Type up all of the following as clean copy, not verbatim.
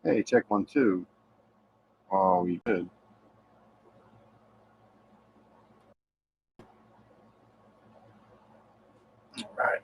Hey, check 1, 2. Oh, you did. All right.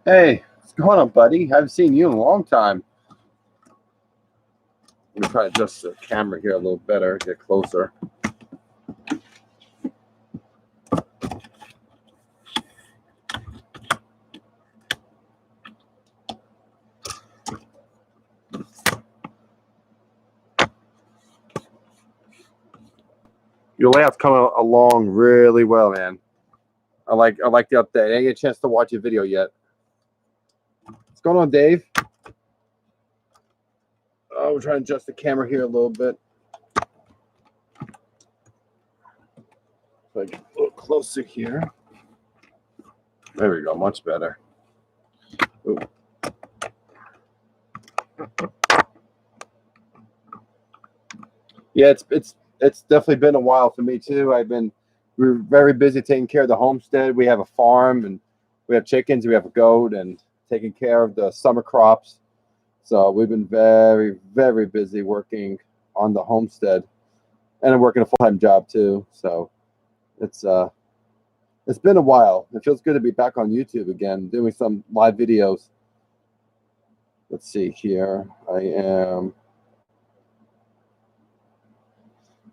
Hey, what's going on, buddy? Haven't seen you in a long time. Let me try to adjust the camera here a little better, get closer. Your layout's coming along really well, man. I like the update. I didn't get a chance to watch your video yet. What's going on, Dave? Oh, we're trying to adjust the camera here a little bit. So I get a little closer here. There we go, much better. Ooh. Yeah, it's definitely been a while for me too. We're very busy taking care of the homestead. We have a farm and we have chickens, we have a goat, and taking care of the summer crops. So we've been very, very busy working on the homestead, and I'm working a full-time job too. So it's been a while. It feels good to be back on YouTube again, doing some live videos. Let's see here. I am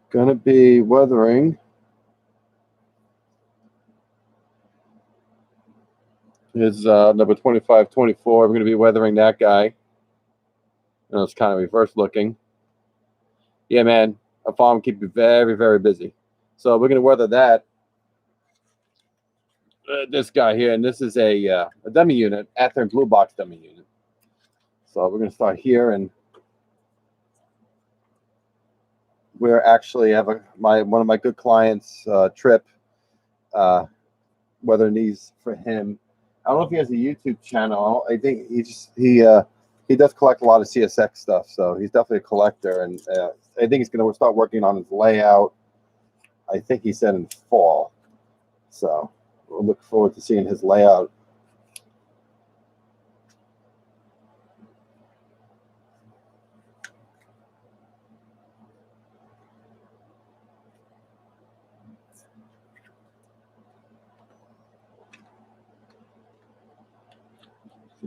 gonna be weathering. Is number 2524. I'm going to be weathering that guy. And it's kind of reverse looking. Yeah, man. A farm keep you very, very busy. So we're going to weather that. This guy here, and this is a dummy unit, Athearn Blue Box dummy unit. So we're going to start here, and we're actually have one of my good clients, Trip, weathering these for him. I don't know if he has a YouTube channel. I think he does collect a lot of CSX stuff, so he's definitely a collector. And I think he's going to start working on his layout. I think he said in fall, so we'll look forward to seeing his layout.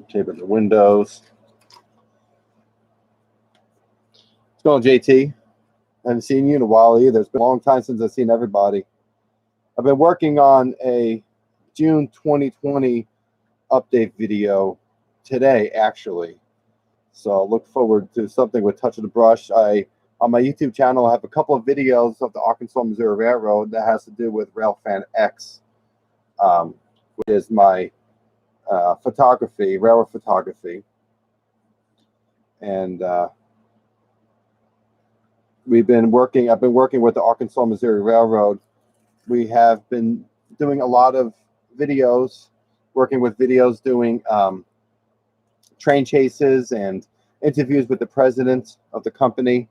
Taping the windows. What's going on, JT? I haven't seen you in a while either. It's been a long time since I've seen everybody. I've been working on a June 2020 update video today, actually. So look forward to something with Touch of the Brush. On my YouTube channel, I have a couple of videos of the Arkansas-Missouri Railroad that has to do with Railfan X, which is my photography, railroad photography. And I've been working with the Arkansas-Missouri Railroad. We have been doing a lot of videos, doing train chases and interviews with the president of the company.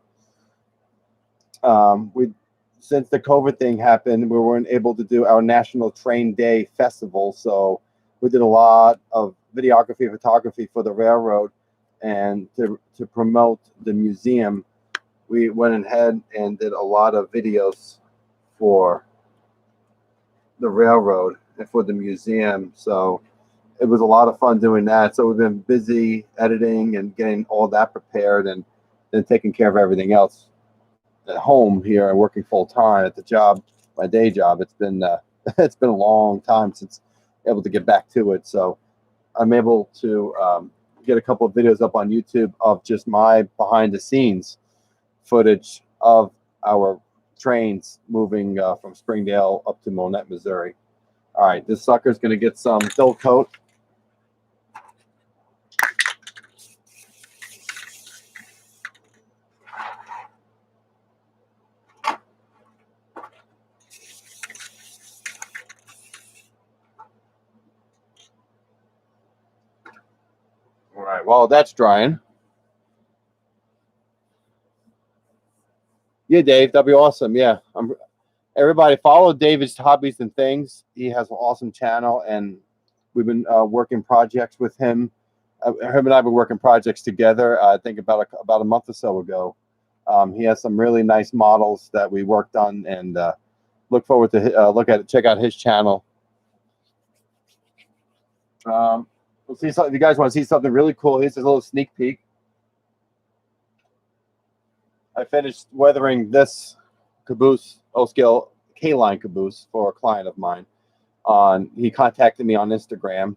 Since the COVID thing happened, we weren't able to do our National Train Day Festival, so we did a lot of videography and photography for the railroad, and to promote the museum, we went ahead and did a lot of videos for the railroad and for the museum. So it was a lot of fun doing that. So we've been busy editing and getting all that prepared, and then taking care of everything else at home here and working full time at the job, my day job. It's been a long time since able to get back to it. So I'm able to get a couple of videos up on YouTube of just my behind the scenes footage of our trains moving from Springdale up to Monette, Missouri. All right, this sucker's going to get some dull coat. All right, while that's drying. Yeah, Dave, that'd be awesome. Yeah, everybody follow David's Hobbies and Things. He has an awesome channel, and we've been working projects with him. Him and I have been working projects together. I think about a month or so ago. He has some really nice models that we worked on, and look forward to check out his channel. We'll see something. If you guys want to see something really cool, here's a little sneak peek. I finished weathering this caboose, O-scale K-line caboose, for a client of mine. He contacted me on Instagram,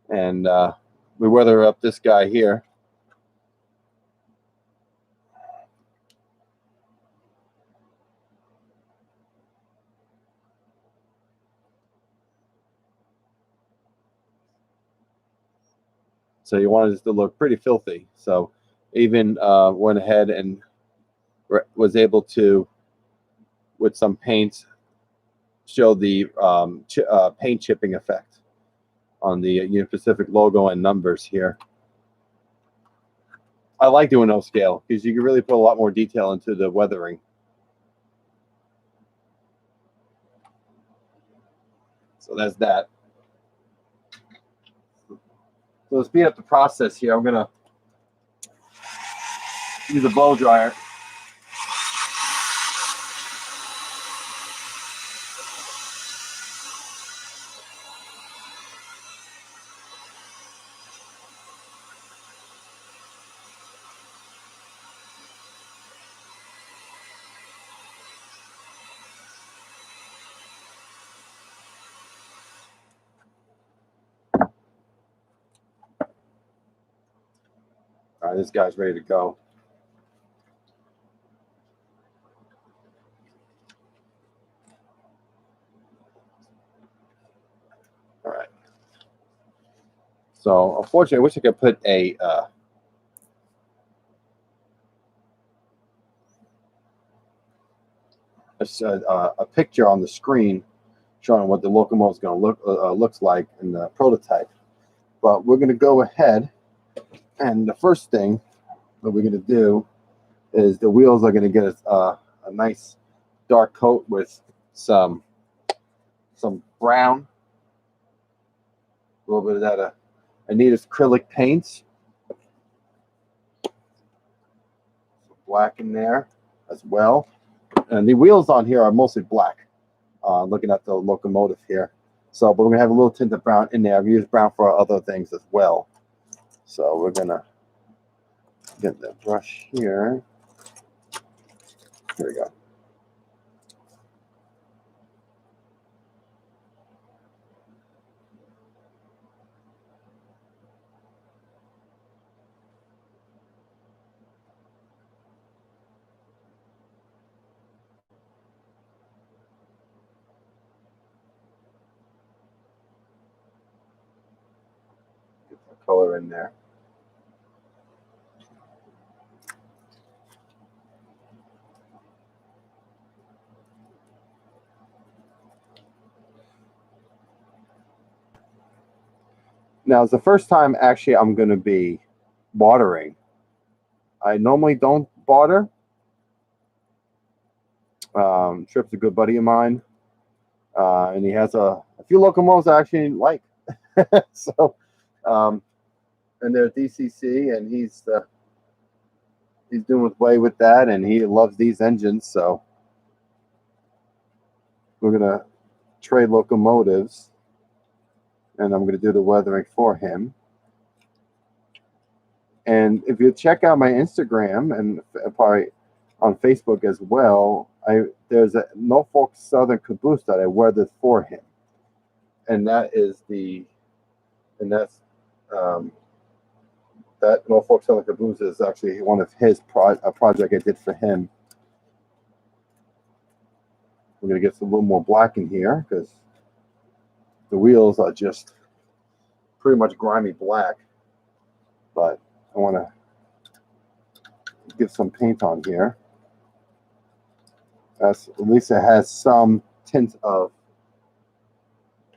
and we weather up this guy here. So you wanted it to look pretty filthy. So even went ahead and was able to, with some paint, show the paint chipping effect on the Union Pacific logo and numbers here. I like doing no scale because you can really put a lot more detail into the weathering. So that's that. So to speed up the process here, I'm gonna use a blow dryer. All right, this guy's ready to go. All right. So unfortunately, I wish I could put a picture on the screen showing what the locomotive is going to looks like in the prototype. But we're going to go ahead, and the first thing that we're going to do is the wheels are going to get a nice dark coat with some brown, a little bit of that Anita's acrylic paints, black in there as well. And the wheels on here are mostly black, looking at the locomotive here. So, but we're going to have a little tint of brown in there. I've used brown for other things as well. So we're going to get the brush here. Here we go. Get the color in there. Now, it's the first time actually I'm going to be bartering. I normally don't barter. Trip's a good buddy of mine, and he has a few locomotives I actually like. So, and they're DCC, and he's doing away with that, and he loves these engines. So we're gonna trade locomotives, and I'm gonna do the weathering for him. And if you check out my Instagram and probably on Facebook as well, there's a Norfolk Southern caboose that I weathered for him. and that is the, and that's that Norfolk Southern Caboose is actually one of his a project I did for him. We're gonna get some little more black in here because the wheels are just pretty much grimy black, but I want to get some paint on here. At least it has some tint of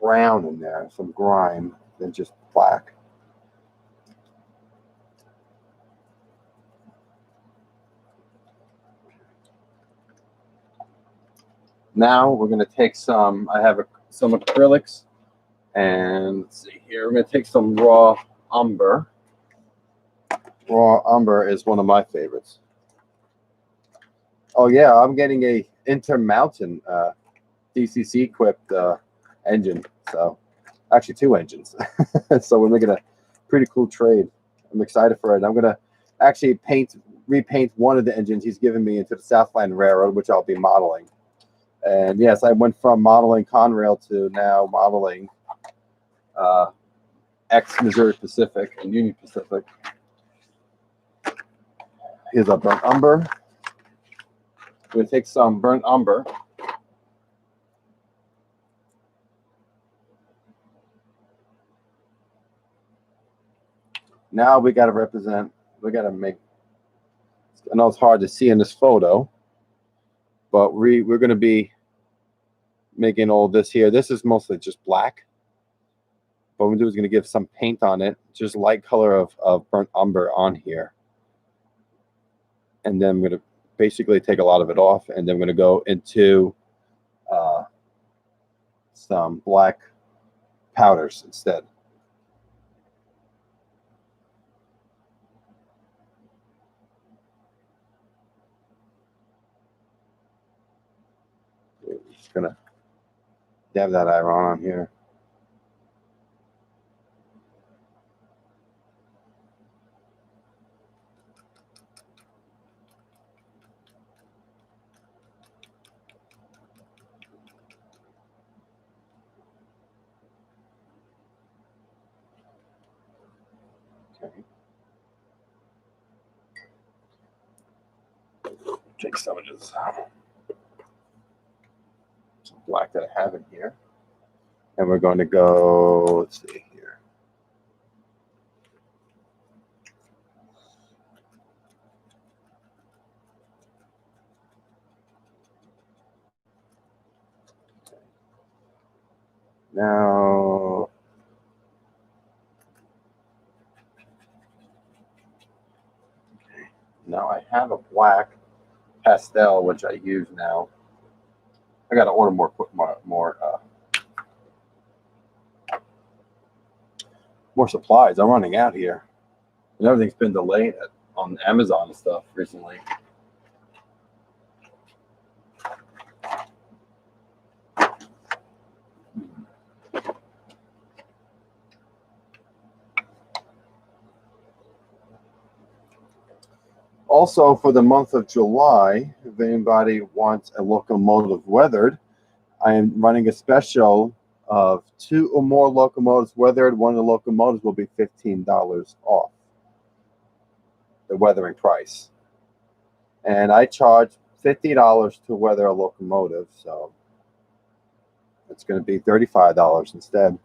brown in there, some grime, than just black. Now we're going to take some, I have some acrylics, and let's see here, we're going to take some raw umber. Raw umber is one of my favorites. Oh yeah, I'm getting a Intermountain DCC equipped engine, so actually 2 engines. So we're making a pretty cool trade. I'm excited for it. I'm going to actually repaint one of the engines he's given me into the Southland Railroad, which I'll be modeling. And yes, I went from modeling Conrail to now modeling ex-Missouri Pacific and Union Pacific. Here's our burnt umber. We're going to take some burnt umber. Now we got to represent, we got to make, I know it's hard to see in this photo, but we're going to be making all this here. This is mostly just black. What we're going to do is going to give some paint on it, just light color of burnt umber on here. And then I'm going to basically take a lot of it off, and then we're going to go into some black powders instead. Just going to dab that iron on here. Okay. Take some of this some black that I have in here, and we're going to go, let's see here. Now, I have a black pastel, which I use now. I got to order more supplies. I'm running out here, and everything's been delayed on Amazon and stuff recently. Also, for the month of July, if anybody wants a locomotive weathered, I am running a special of 2 or more locomotives weathered. One of the locomotives will be $15 off the weathering price. And I charge $50 to weather a locomotive, so it's going to be $35 instead.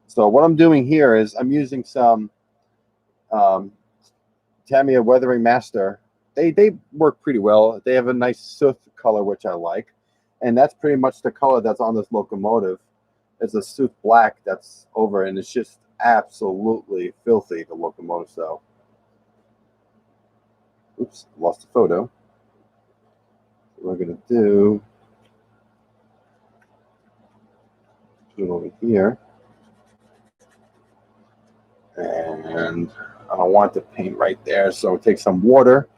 So what I'm doing here is I'm using some Tamiya Weathering Master. They work pretty well. They have a nice soot color, which I like. And that's pretty much the color that's on this locomotive. It's a soot black that's over, and it's just absolutely filthy, the locomotive. So, oops, lost the photo. What we're going to do, put it over here. And I don't want the paint right there, so take some water.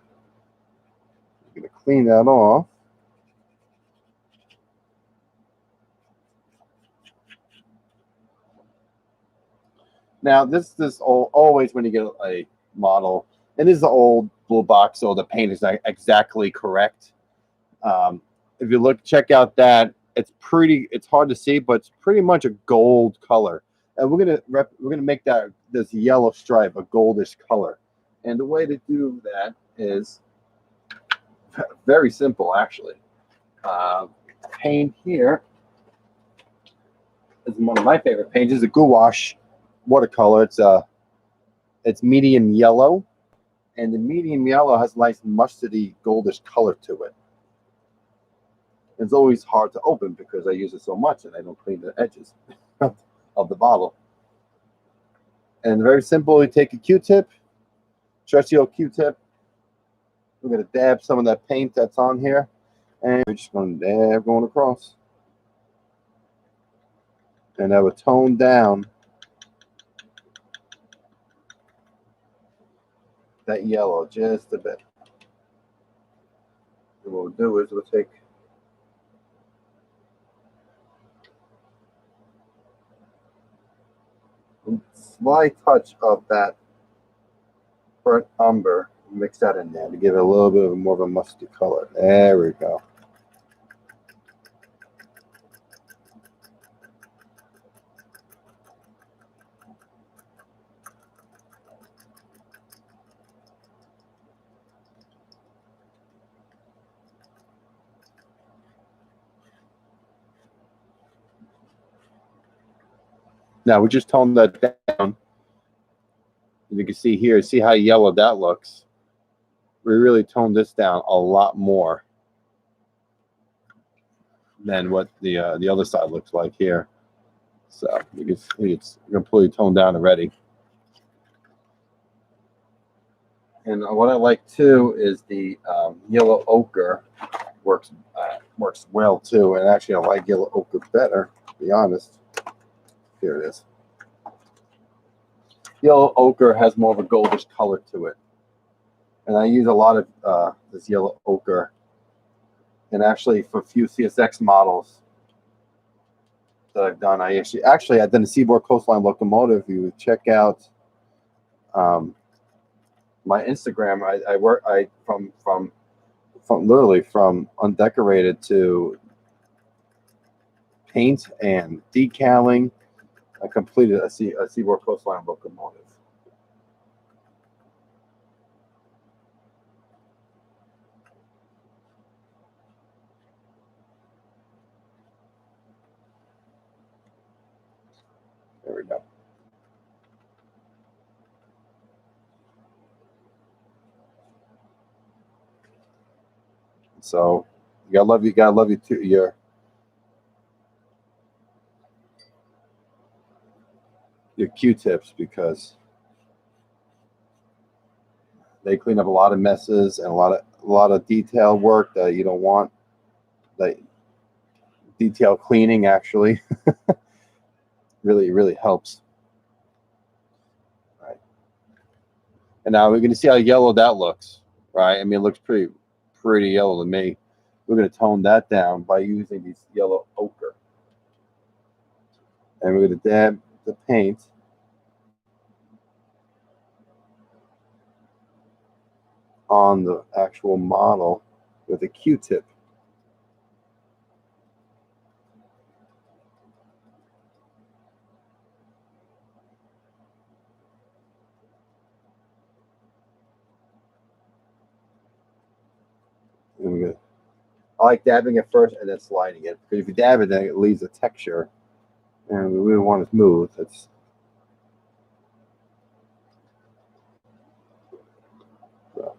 I'm going to clean that off. Now, this always when you get a model, it is the old blue box, so the paint is not exactly correct. If you check out that, it's hard to see, but it's pretty much a gold color. And we're gonna make this yellow stripe a goldish color. And the way to do that is very simple, actually. Paint here is one of my favorite paints. It's a gouache watercolor. It's medium yellow, and the medium yellow has a nice mustardy goldish color to it. It's always hard to open because I use it so much and I don't clean the edges of the bottle. And very simple, you take a Q-tip, stretchy old Q-tip. We're going to dab some of that paint that's on here, and we're just going to dab going across. And that would tone down that yellow just a bit. And what we'll do is we'll take a slight touch of that burnt umber, mix that in there to give it a little bit more of a musty color. There we go. Now we just toned that down. You can see here, see how yellow that looks. We really toned this down a lot more than what the other side looks like here. So you can see it's completely toned down already. And what I like too is the yellow ochre works well too. And actually, I like yellow ochre better, to be honest. Here it is. Yellow ochre has more of a goldish color to it, and I use a lot of this yellow ochre. And actually, for a few CSX models that I've done, I actually I've done a Seaboard Coastline locomotive. You would check out my Instagram. I from literally from undecorated to paint and decaling. I completed a Seaboard Coastline locomotive. There we go. So you gotta love your Q-tips, because they clean up a lot of messes and a lot of detail work that you don't want. Like detail cleaning actually really helps. Right. And now we're going to see how yellow that looks. Right. I mean, it looks pretty yellow to me. We're going to tone that down by using these yellow ochre. And we're going to dab the paint on the actual model with a Q-tip. I like dabbing it first and then sliding it, because if you dab it, then it leaves a texture, and we really want it smooth. So.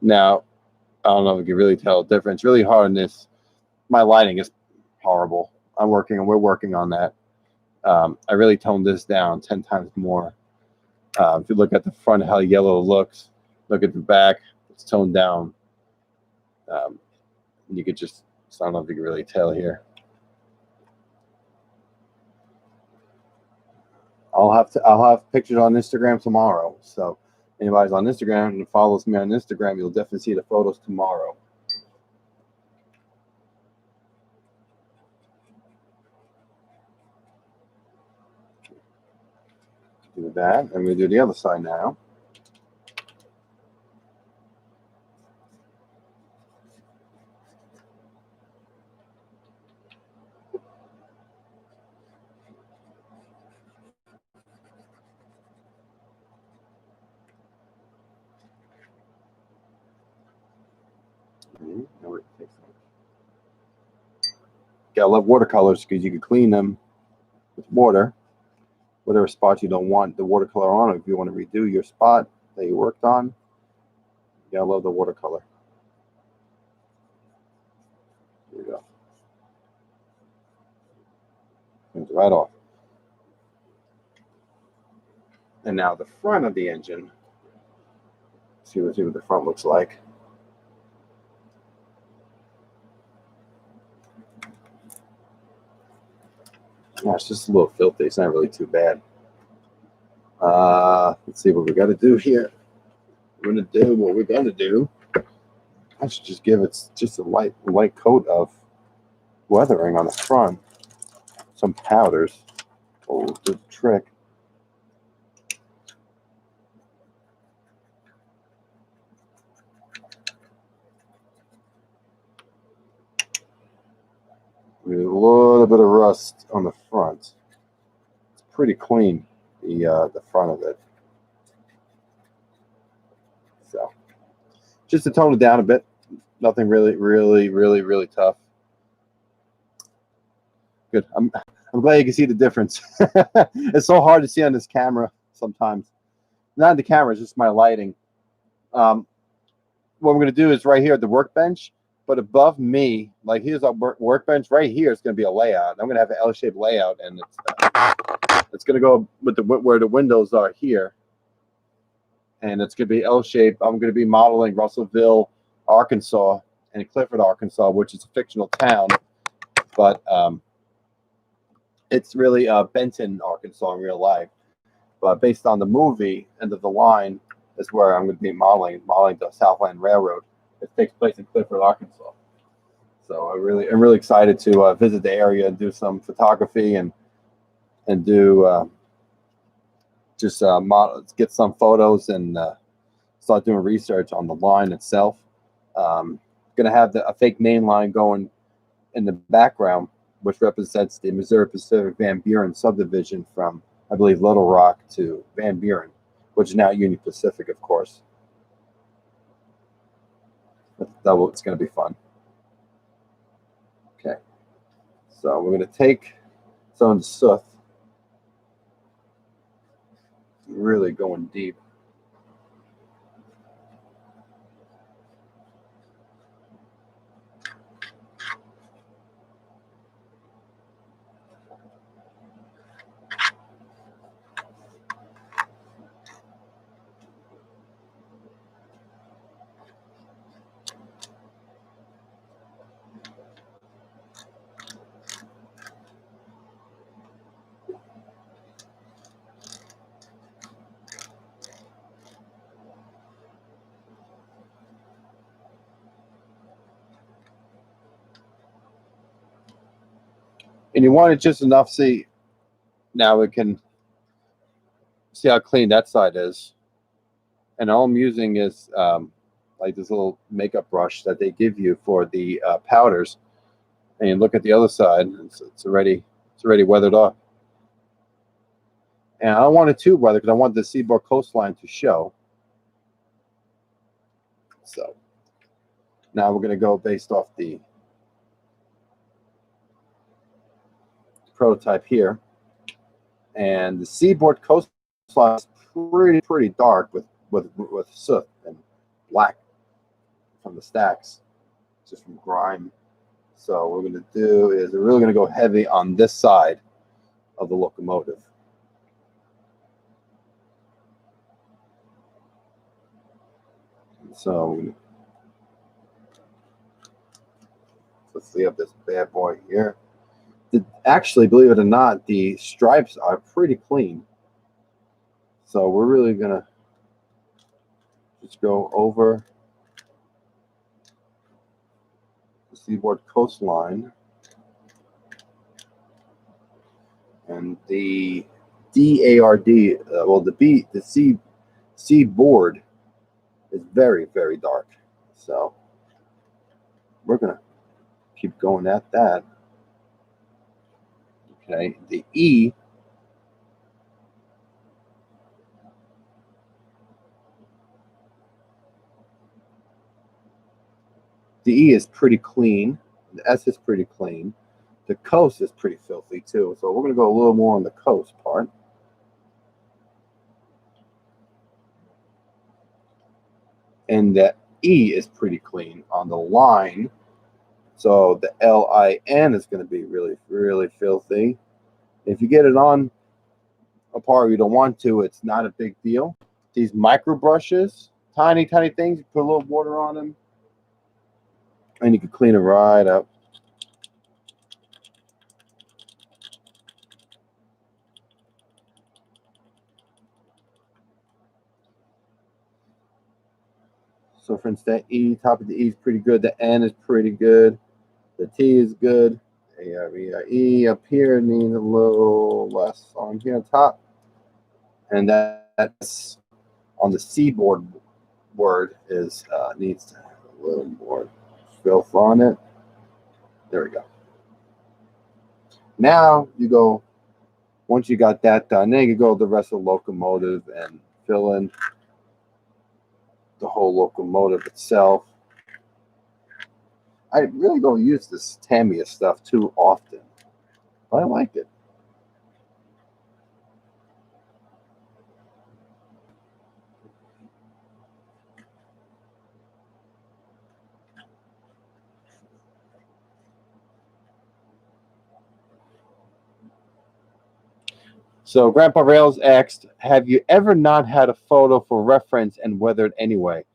Now, I don't know if you can really tell the difference. Really hard on this. My lighting is horrible. We're working on that. I really toned this down 10 times more. If you look at the front, how yellow it looks, look at the back, it's toned down. You could just, I don't know if you can really tell here. I'll have pictures on Instagram tomorrow. So anybody's on Instagram and follows me on Instagram, you'll definitely see the photos tomorrow. Do that, and we do the other side now. I love watercolors because you can clean them with water. Whatever spot you don't want the watercolor on, if you want to redo your spot that you worked on, I love the watercolor. There you go. Comes right off. And now the front of the engine. See what the front looks like. Yeah, it's just a little filthy. It's not really too bad. Let's see what we got to do here. We're gonna do what we're gonna do. I should just give it just a light coat of weathering on the front. Some powders. Oh, good trick. With a little bit of rust on the front. It's pretty clean, the front of it. So just to tone it down a bit. Nothing really tough. Good. I'm glad you can see the difference. It's so hard to see on this camera sometimes. Not the camera, it's just my lighting. What we're going to do is right here at the workbench, but above me, like here's our workbench, right here is going to be a layout. I'm going to have an L-shaped layout, and it's going to go with where the windows are here. And it's going to be L-shaped. I'm going to be modeling Russellville, Arkansas, and Clifford, Arkansas, which is a fictional town. But it's really Benton, Arkansas in real life. But based on the movie, End of the Line, is where I'm going to be modeling the Southland Railroad. It takes place in Clifford, Arkansas. So I'm really excited to visit the area and do some photography and do just get some photos and start doing research on the line itself. Going to have a fake main line going in the background, which represents the Missouri Pacific Van Buren subdivision from, I believe, Little Rock to Van Buren, which is now Union Pacific, of course. It's going to be fun. Okay, so we're going to take some of the soot, really going deep. And you want it just enough, see, now we can see how clean that side is. And all I'm using is like this little makeup brush that they give you for the powders. And you look at the other side, it's already weathered off. And I don't want it too weathered because I want the seaboard coastline to show. So now we're going to go based off the prototype here. And the seaboard coastline is pretty dark with soot and black. from the stacks, just from grime. So what we're going to do is we're really going to go heavy on this side of the locomotive. So let's see up this bad boy here. Actually, believe it or not, the stripes are pretty clean. So we're really going to just go over the seaboard coastline. And the DARD, well, the seaboard is very, very dark. So we're going to keep going at that. Okay, the E is pretty clean. The S is pretty clean. The coast is pretty filthy too. So we're going to go a little more on the coast part. And the E is pretty clean on the line. So the LIN is going to be really, really filthy. If you get it on a part you don't want to, it's not a big deal. These micro brushes, tiny, tiny things, you put a little water on them, and you can clean it right up. So for instance, E, top of the E is pretty good. The N is pretty good. The T is good. E up here needs a little less on here on top. And that's on the seaboard word is needs to have a little more filth on it. There we go. Now you go, once you got that done, then you can go to the rest of the locomotive and fill in the whole locomotive itself. I really don't use this Tamiya stuff too often, but I like it. So Grandpa Rails asked, have you ever not had a photo for reference and weathered anyway?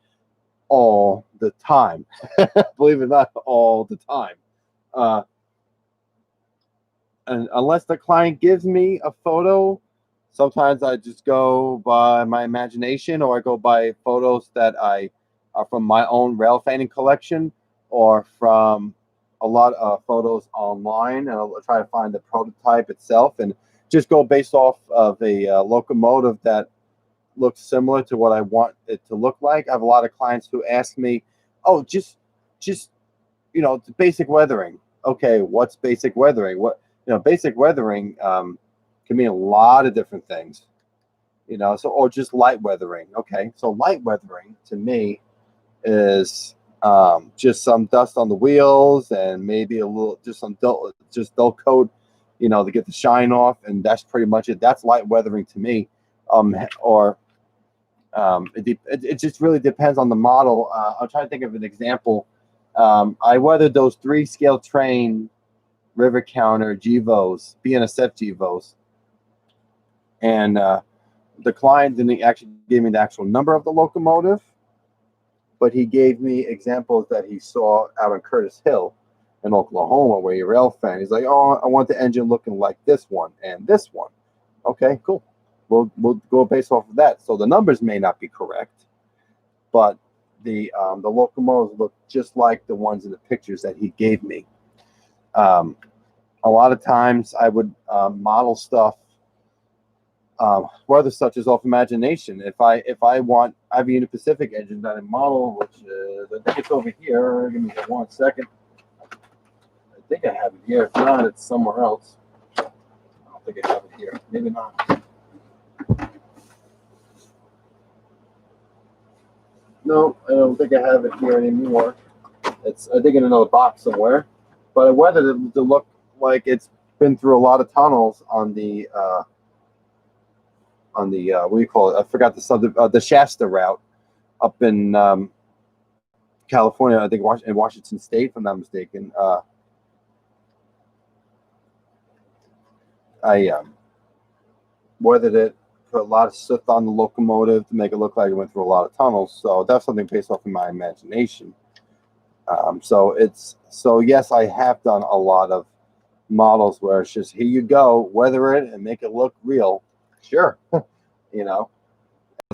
All the time. Believe it or not, all the time. And unless the client gives me a photo, sometimes I just go by my imagination, or I go by photos that are from my own rail fanning collection, or from a lot of photos online, and I'll try to find the prototype itself and just go based off of a locomotive that looks similar to what I want it to look like. I have a lot of clients who ask me, oh, just the basic weathering. Okay, what's basic weathering? Basic weathering can mean a lot of different things, or just light weathering. Okay, so light weathering to me is just some dust on the wheels and maybe a little, just some dull coat, to get the shine off, and that's pretty much it. That's light weathering to me. It just really depends on the model. I'll try to think of an example. I weathered those 3-scale train river counter GEVOs, BNSF GEVOs, and the client didn't actually give me the actual number of the locomotive, but he gave me examples that he saw out on Curtis Hill in Oklahoma where he rail fan. He's like, oh, I want the engine looking like this one and this one. Okay, cool. We'll go based off of that. So the numbers may not be correct, but the locomotives look just like the ones in the pictures that he gave me. A lot of times I would model stuff, weather stuff just off imagination. If I have a Union Pacific engine that I model, which is, I think it's over here. Give me 1 second. I think I have it here. If not, it's somewhere else. I don't think I have it here. Maybe not. No, I don't think I have it here anymore. I think in another box somewhere. But I weathered it to look like it's been through a lot of tunnels on the what do you call it? I forgot the Shasta route up in California, I think in Washington State, if I'm not mistaken. I weathered it, put a lot of soot on the locomotive to make it look like it went through a lot of tunnels. So that's something based off of my imagination. So yes, I have done a lot of models where it's just, here you go, weather it and make it look real. Sure. You know,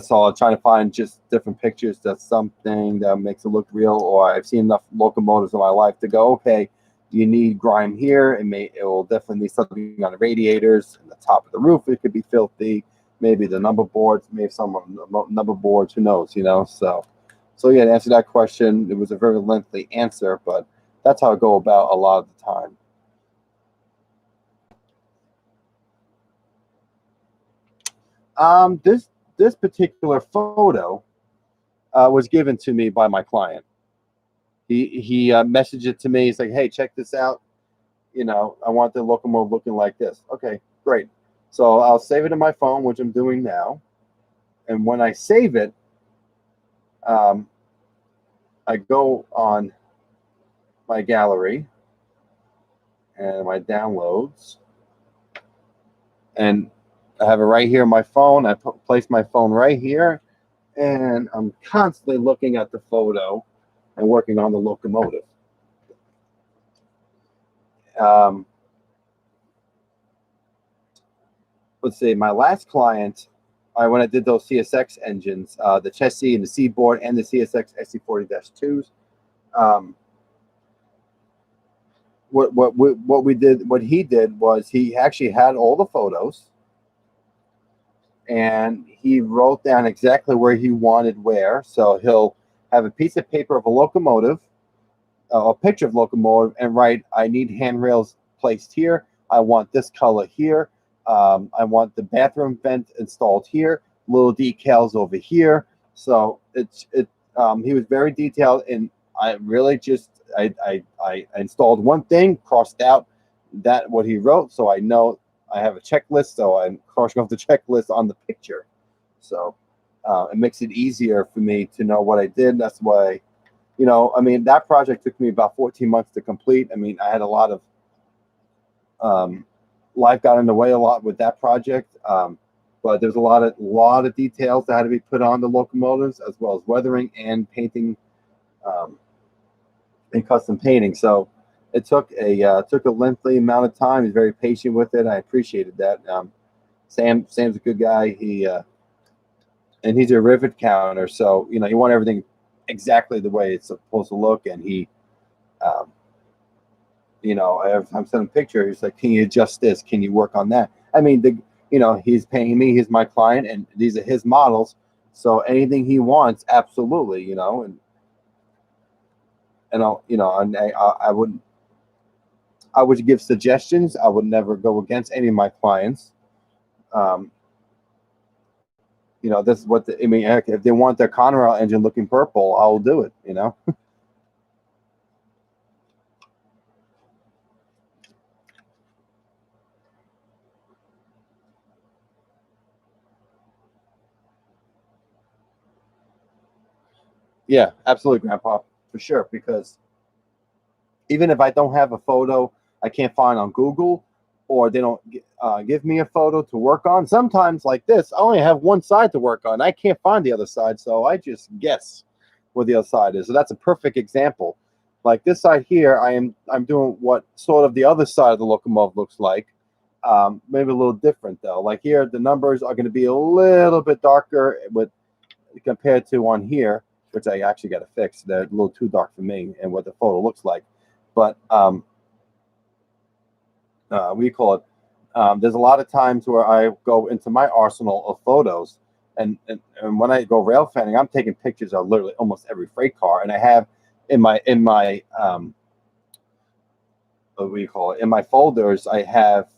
so I'm trying to find just different pictures that's something that makes it look real. Or I've seen enough locomotives in my life to go, okay, you need grime here. It will definitely need something on the radiators and the top of the roof. It could be filthy. Maybe the number boards, maybe some number boards, who knows, you know? So yeah, to answer that question, it was a very lengthy answer, but that's how I go about a lot of the time. This particular photo was given to me by my client. He messaged it to me. He's like, hey, check this out. You know, I want the locomotive looking like this. Okay, great. So I'll save it in my phone, which I'm doing now. And when I save it, I go on my gallery and my downloads, and I have it right here on my phone. I place my phone right here, and I'm constantly looking at the photo and working on the locomotive. Let's see, my last client, when I did those CSX engines, the chassis and the seaboard and the CSX SC40-2s, what he did was he actually had all the photos, and he wrote down exactly where he wanted where. So he'll have a piece of paper of a locomotive, a picture of locomotive, and write, I need handrails placed here. I want this color here. I want the bathroom vent installed here. Little decals over here. So he was very detailed, and I really just I installed one thing, crossed out that what he wrote, so I know I have a checklist. So I'm crossing off the checklist on the picture. So it makes it easier for me to know what I did. That's why, you know, I mean, that project took me about 14 months to complete. I mean, I had a lot of life got in the way a lot with that project, but there's a lot of details that had to be put on the locomotives, as well as weathering and painting, and custom painting. So it took a lengthy amount of time. He's very patient with it. I appreciated that. Sam's a good guy. And he's a rivet counter, so you know, you want everything exactly the way it's supposed to look. And he, you know, I'm sending a picture. He's like, can you adjust this? Can you work on that? I mean, you know, he's paying me. He's my client, and these are his models. So anything he wants, absolutely, you know, and I'll, you know, and I would give suggestions. I would never go against any of my clients. You know, this is what I mean. If they want their Conrail engine looking purple, I'll do it. You know. Yeah, absolutely, Grandpa, for sure. Because even if I don't have a photo I can't find on Google, or they don't give me a photo to work on, sometimes like this, I only have one side to work on. I can't find the other side, so I just guess where the other side is. So that's a perfect example. Like this side here, I'm doing what sort of the other side of the locomotive looks like. Maybe a little different though. Like here, the numbers are going to be a little bit darker with compared to on here, which I actually got to fix. They're a little too dark for me and what the photo looks like. But we call it. There's a lot of times where I go into my arsenal of photos, and when I go rail fanning, I'm taking pictures of literally almost every freight car, and I have in my what do you call it, in my folders, I have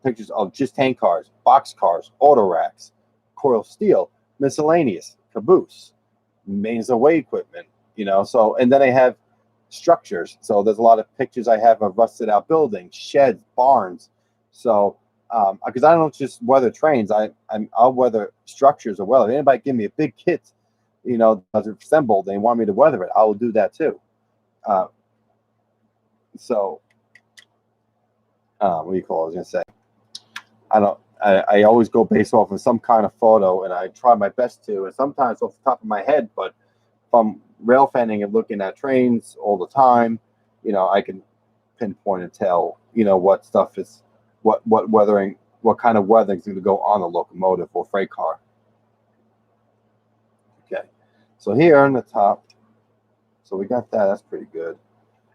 pictures of just tank cars, box cars, auto racks, coil steel, miscellaneous, caboose, mains of way equipment, you know. So, and then I have structures. So there's a lot of pictures I have of rusted out buildings, sheds, barns. So because I don't just weather trains, I'll weather structures as well. If anybody give me a big kit you know, that's assembled, and want me to weather it, I will do that too. So, what do you call it? I was gonna say, I always go based off of some kind of photo, and I try my best to, and sometimes off the top of my head, but if I'm rail fanning and looking at trains all the time, you know, I can pinpoint and tell, you know, what stuff is, what weathering, what kind of weathering is going to go on a locomotive or freight car. Okay, so here on the top, so we got that. That's pretty good.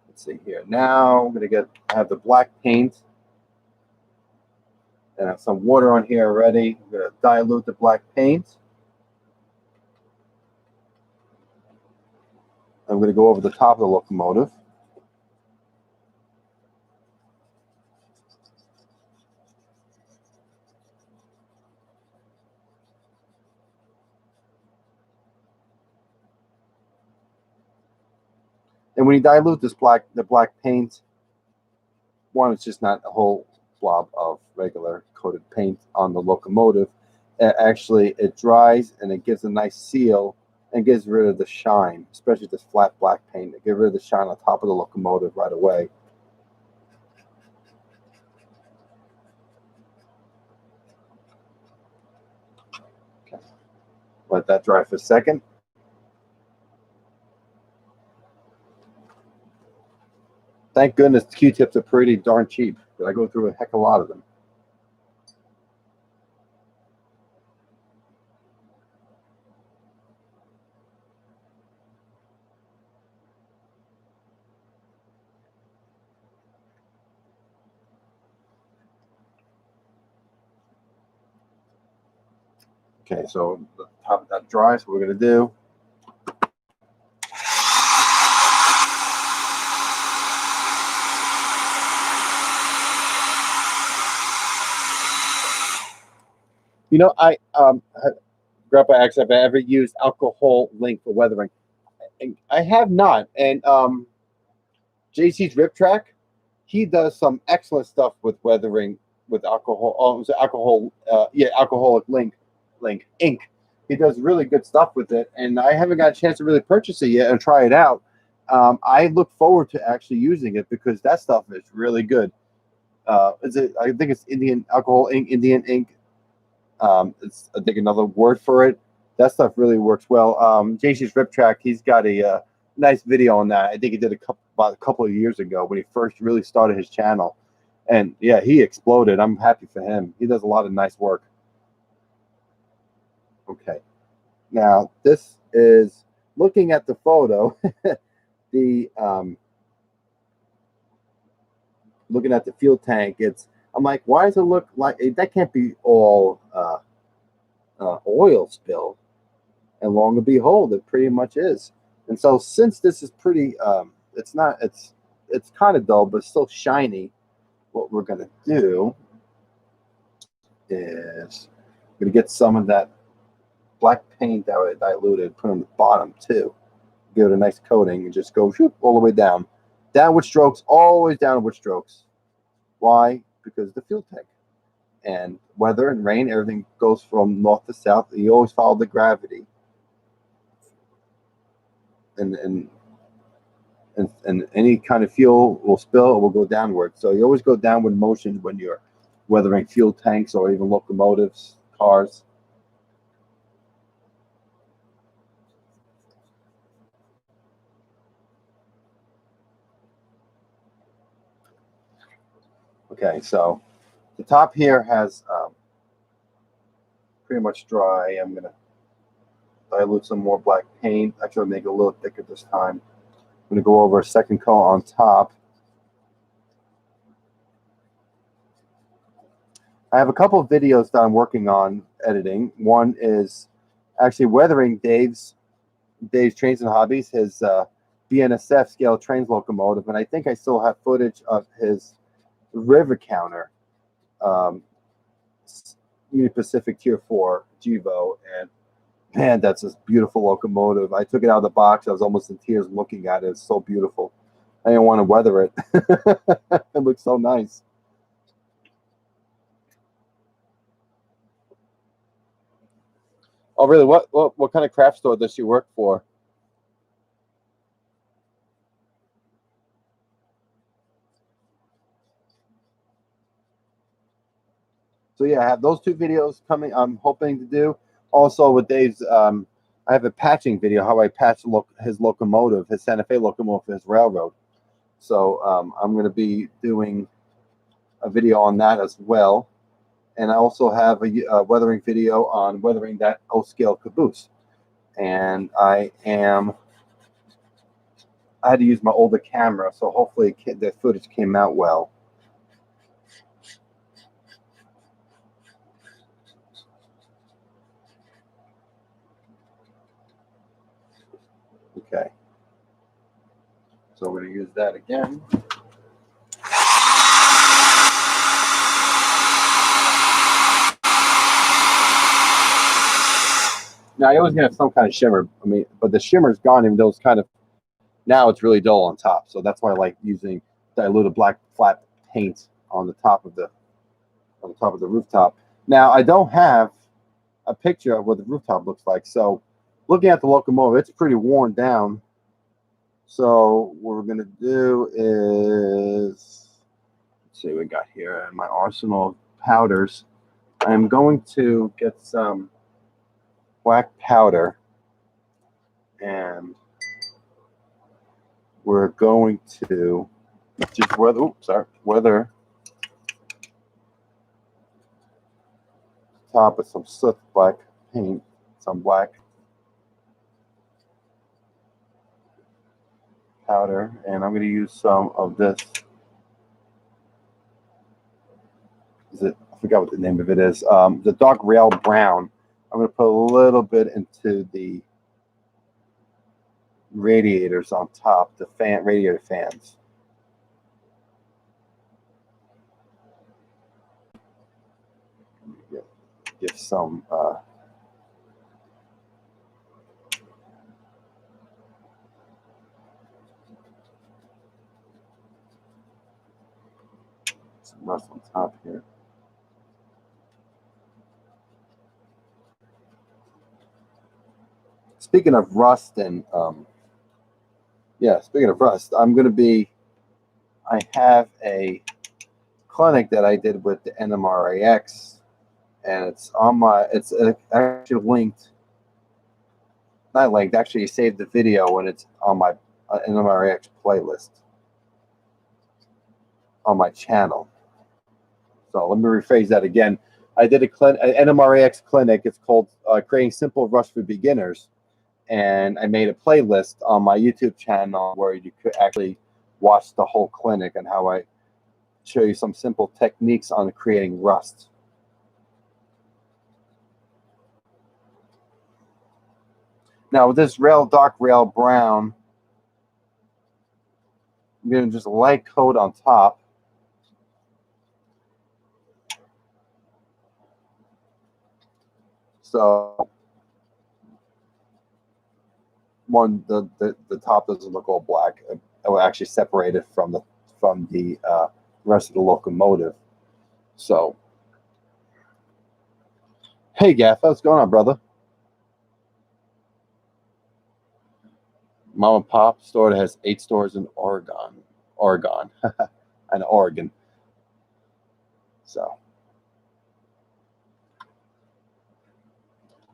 Let's see here. Now I'm going to have the black paint. And I have some water on here already. I'm going to dilute the black paint. I'm going to go over the top of the locomotive. And when you dilute the black paint, one, it's just not a whole blob of regular coated paint on the locomotive. Actually, it dries and it gives a nice seal and gets rid of the shine, especially this flat black paint. It gets rid of the shine on top of the locomotive right away. Okay. Let that dry for a second. Thank goodness Q-tips are pretty darn cheap, but I go through a heck of a lot of them. Okay, so the top of that dries. What we're going to do. You know, I Grandpa asked if I ever used alcohol link for weathering. I have not. And JC's Rip Track, he does some excellent stuff with weathering with alcohol. Oh, it was alcohol. Yeah, alcoholic link ink. He does really good stuff with it, and I haven't got a chance to really purchase it yet and try it out. I look forward to actually using it because that stuff is really good. Is it? I think it's Indian alcohol ink, Indian ink. It's, I think, another word for it. That stuff really works well. JC's Rip Track, he's got a nice video on that. I think he did about a couple of years ago when he first really started his channel. And yeah, he exploded. I'm happy for him. He does a lot of nice work. Okay. Now, this is looking at the photo, the looking at the fuel tank. I'm like, why does it look like that can't be all oil spill? And lo and behold, it pretty much is. And so since this is pretty, it's kind of dull, but still shiny, what we're going to do is we're going to get some of that black paint that I diluted, put on the bottom too. Give it a nice coating and just go shoop, all the way down. Downward strokes, always downward strokes. Why? Because the fuel tank. And weather and rain, everything goes from north to south. You always follow the gravity. And any kind of fuel will spill or will go downward. So you always go downward motion when you're weathering fuel tanks or even locomotives, cars. Okay, so the top here has pretty much dry. I'm going to dilute some more black paint. Actually, I'll make it a little thicker this time. I'm going to go over a second coat on top. I have a couple of videos that I'm working on editing. One is actually weathering Dave's Trains and Hobbies, his BNSF scale trains locomotive, and I think I still have footage of his river counter, Union Pacific Tier 4 GEVO, and man, that's a beautiful locomotive. I took it out of the box. I was almost in tears looking at it. It's so beautiful. I didn't want to weather it. It looks so nice. Oh, really? What kind of craft store does she work for? So yeah, I have those 2 videos coming. I'm hoping to do. Also with Dave's, I have a patching video how I patched his locomotive, his Santa Fe locomotive, for his railroad. So I'm going to be doing a video on that as well. And I also have a weathering video on weathering that O-scale caboose. And I had to use my older camera, so hopefully the footage came out well. Okay. So we're going to use that again. Now, I always get some kind of shimmer. I mean, but the shimmer's gone, even though it's kind of, now it's really dull on top. So that's why I like using diluted black flat paint on the top of the rooftop. Now, I don't have a picture of what the rooftop looks like. So looking at the locomotive, it's pretty worn down. So what we're going to do is, let's see what we got here in my arsenal of powders. I'm going to get some black powder, and we're going to just weather top with some soot black paint, some black powder, and I'm going to use some of this. I forgot what the name of it is. The dark rail brown. I'm going to put a little bit into the radiators on top, the radiator fans. Give some rust on top here. Speaking of rust and speaking of rust, I have a clinic that I did with the NMRAX, and it's actually linked. Not linked, actually you saved the video and it's on my NMRAX playlist on my channel. So let me rephrase that again. I did an NMRAX clinic. It's called Creating Simple Rust for Beginners. And I made a playlist on my YouTube channel where you could actually watch the whole clinic and how I show you some simple techniques on creating rust. Now with this dark rail brown, I'm going to just light coat on top. So the top doesn't look all black. It will actually separate it from the rest of the locomotive. So, hey Gaff, what's going on, brother? Mom and Pop store that has 8 stores in Oregon, and Oregon. So,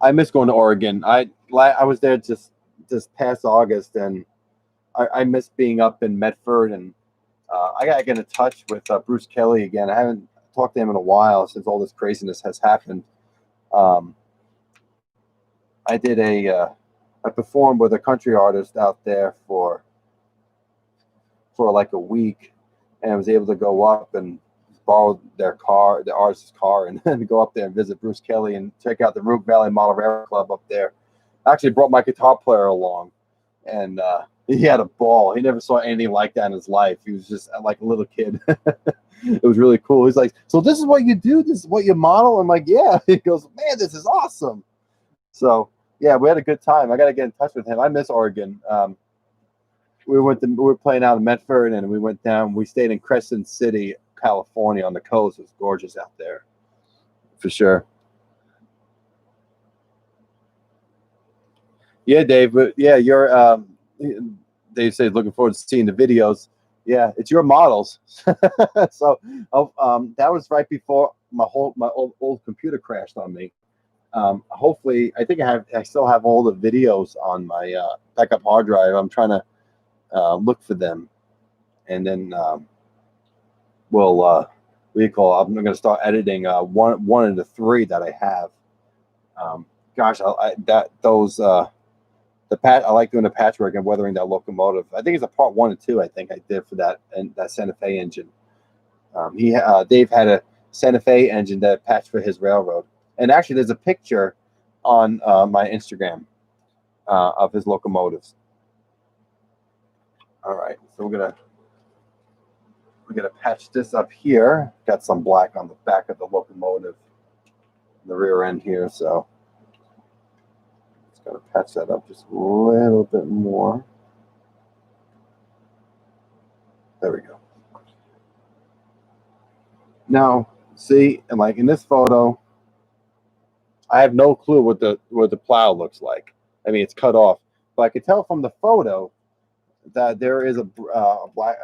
I miss going to Oregon. I was there just past August, and I miss being up in Medford, and I got to get in touch with Bruce Kelly again. I haven't talked to him in a while since all this craziness has happened. I did I performed with a country artist out there for like a week, and I was able to go up and borrow the artist's car, and then go up there and visit Bruce Kelly and check out the Rogue Valley Model Railroad Club up there. I actually brought my guitar player along, and he had a ball. He never saw anything like that in his life. He was just like a little kid. It was really cool. He's like, "So this is what you do? This is what you model?" I'm like, "Yeah." He goes, "Man, this is awesome." So yeah, we had a good time. I got to get in touch with him. I miss Oregon. We were playing out in Medford, and we went down. We stayed in Crescent City, California, on the coast. It was gorgeous out there, for sure. Yeah, Dave. But yeah, you're. Dave said looking forward to seeing the videos. Yeah, it's your models. So, that was right before my old computer crashed on me. Hopefully, I think I still have all the videos on my backup hard drive. I'm trying to look for them, and then what do you call it? I'm going to start editing one of the three that I have. Gosh, I like doing the patchwork and weathering that locomotive. I think it's a part 1 and 2. I think I did for that, and that Santa Fe engine. Dave had a Santa Fe engine that patched for his railroad, and actually, there's a picture on my Instagram of his locomotives. All right, so we're gonna patch this up here. Got some black on the back of the locomotive, the rear end here, so just gonna patch that up just a little bit more. There we go. Now, see, and like in this photo, I have no clue what the plow looks like. I mean, it's cut off, but I could tell from the photo that there is a black.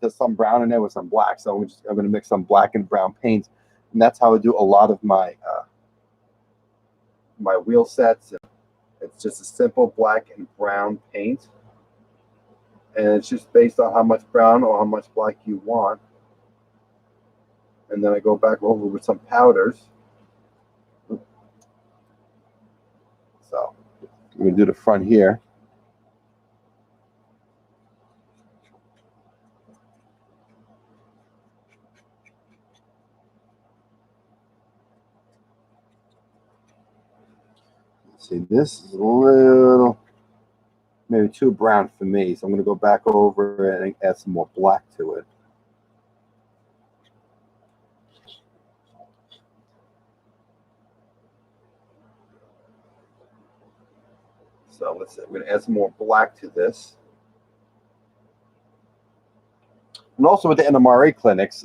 There's some brown in there with some black. So I'm going to mix some black and brown paint, and that's how I do a lot of my my wheel sets. It's just a simple black and brown paint, and it's just based on how much brown or how much black you want. And then I go back over with some powders. So I'm going to do the front here. See, this is a little, maybe too brown for me, so I'm going to go back over it and add some more black to it. So let's see, I'm going to add some more black to this. And also with the NMRA clinics,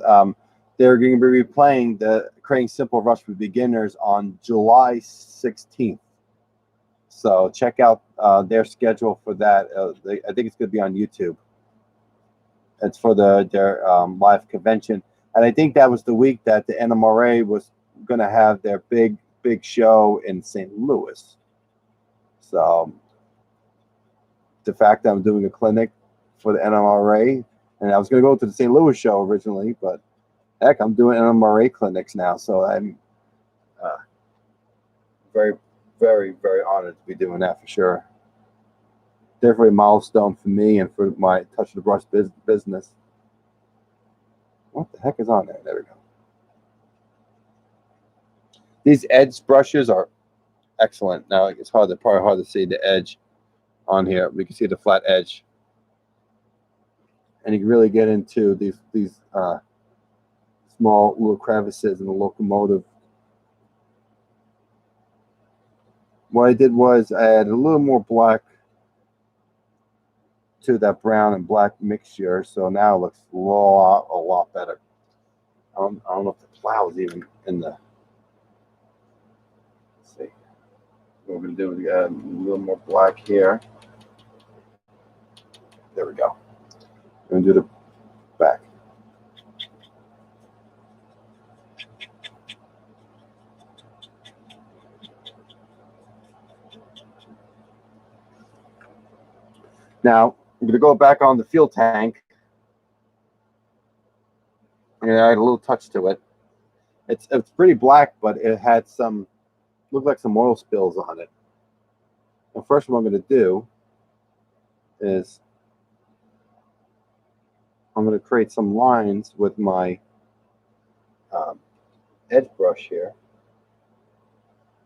they're going to be replaying the Creating Simple Rush for Beginners on July 16th. So check out their schedule for that. I think it's going to be on YouTube. It's for their live convention. And I think that was the week that the NMRA was going to have their big show in St. Louis. So the fact that I'm doing a clinic for the NMRA, and I was going to go to the St. Louis show originally, but heck, I'm doing NMRA clinics now. So I'm very, very, very honored to be doing that for sure. Definitely a milestone for me and for my Touch of the Brush business. What the heck is on there? There we go. These edge brushes are excellent. Now it's probably hard to see the edge on here. We can see the flat edge, and you can really get into these small little crevices in the locomotive. What I did was I added a little more black to that brown and black mixture, so now it looks a lot better. I don't know if the plow is even in the. Let's see. What we're going to do is add a little more black here. There we go. We're going to do the back. Now, I'm going to go back on the fuel tank. I'm going to add a little touch to it. It's pretty black, but it had some, looked like some oil spills on it. The first one I'm going to do is I'm going to create some lines with my edge brush here.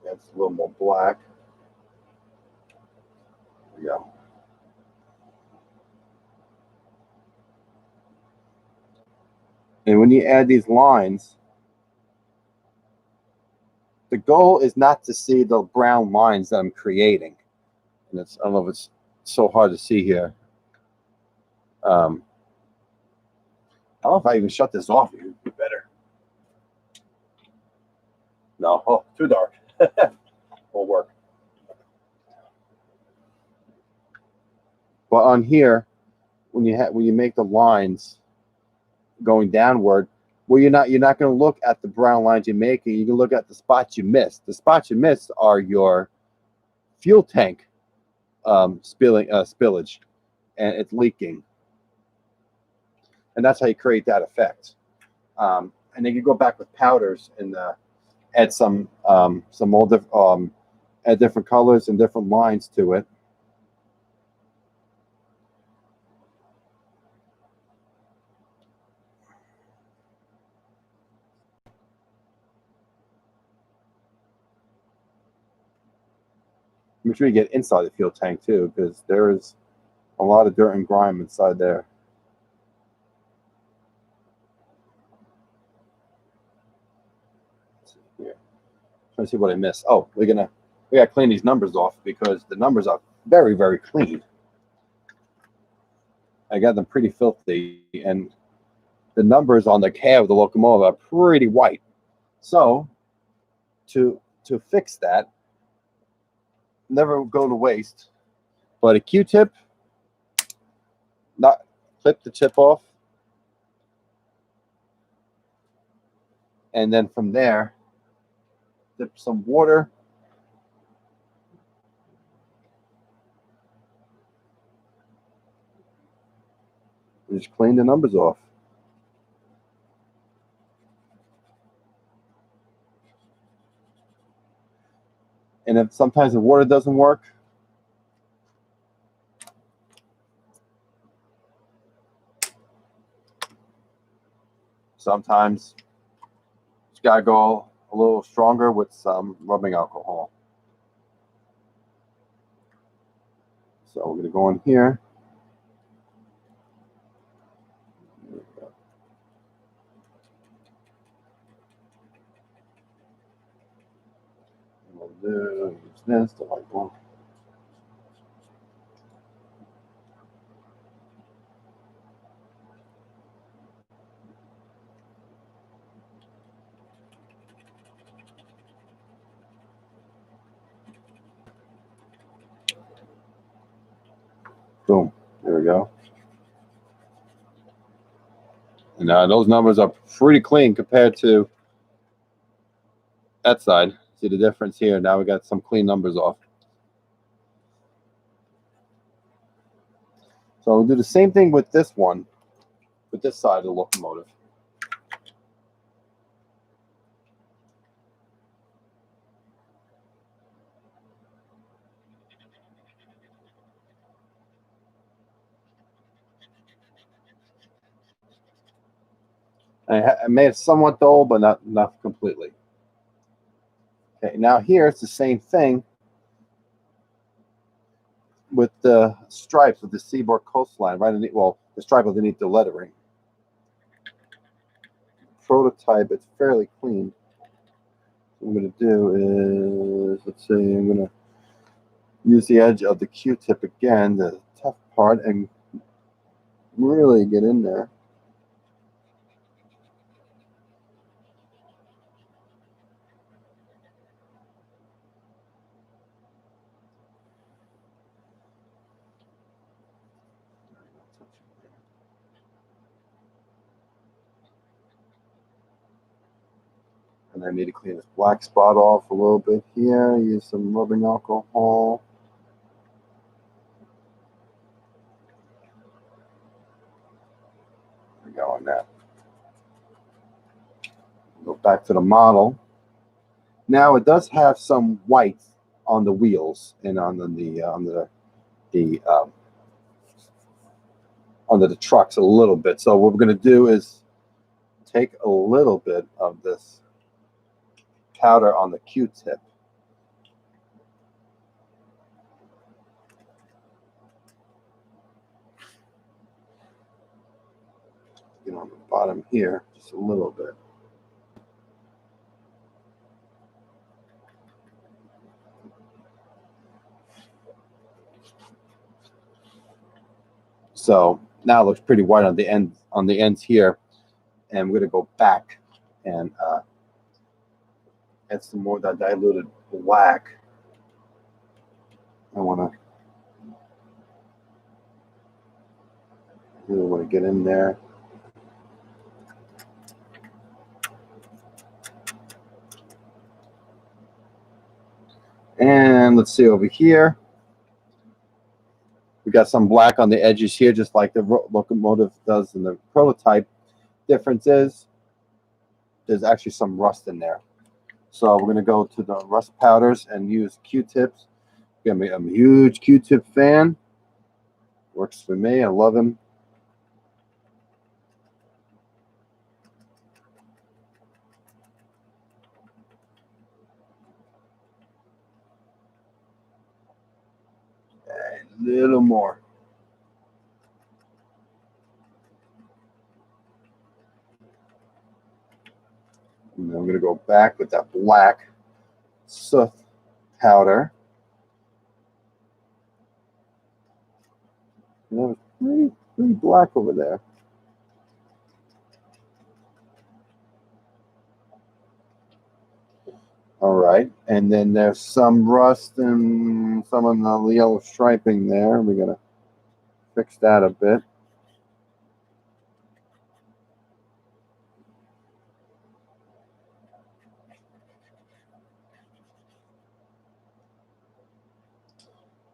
That's a little more black. There we go. And when you add these lines, the goal is not to see the brown lines that I'm creating. And I don't know if it's so hard to see here. I don't know if I even shut this off. It would be better. No, too dark. Won't work. But on here, when you make the lines going downward, well, you're not going to look at the brown lines you're making. You can look at the spots you missed. The spots you missed are your fuel tank spillage, and it's leaking, and that's how you create that effect. And then you go back with powders and add some more add different colors and different lines to it. Make sure you get inside the fuel tank too, because there is a lot of dirt and grime inside there. Let's see here. Trying to see what I missed. Oh, we gotta clean these numbers off because the numbers are very, very clean. I got them pretty filthy, and the numbers on the cab of the locomotive are pretty white. So to fix that, never go to waste, but a Q-tip, not clip the tip off, and then from there, dip some water, and just clean the numbers off. And if sometimes the water doesn't work, sometimes you gotta go a little stronger with some rubbing alcohol. So we're gonna go in here. We'll use this, the light bulb. Boom. There we go. And those numbers are pretty clean compared to that side. See the difference here? Now we got some clean numbers off. So we'll do the same thing with this one, with this side of the locomotive. I made it somewhat dull, but not completely. Okay, now here it's the same thing with the stripes of the seaboard coastline right underneath. Well, the stripe underneath the lettering. Prototype, it's fairly clean. What I'm going to do is, let's see, I'm going to use the edge of the Q-tip again, the tough part, and really get in there. And I need to clean this black spot off a little bit here. Use some rubbing alcohol. There we go on that. Go back to the model. Now it does have some white on the wheels and under the trucks a little bit. So what we're going to do is take a little bit of this powder on the Q-tip. On the bottom here, just a little bit. So now it looks pretty white on the ends here, and we're going to go back and add some more of that diluted black. I want to Really want to get in there. And let's see over here. We got some black on the edges here, just like the locomotive does in the prototype. Difference is there's actually some rust in there. So we're going to go to the rust powders and use Q-tips. I'm a huge Q-tip fan. Works for me. I love him. A little more. And then I'm going to go back with that black soot powder. And that was pretty black over there. All right, and then there's some rust and some of the yellow striping there. We're going to fix that a bit.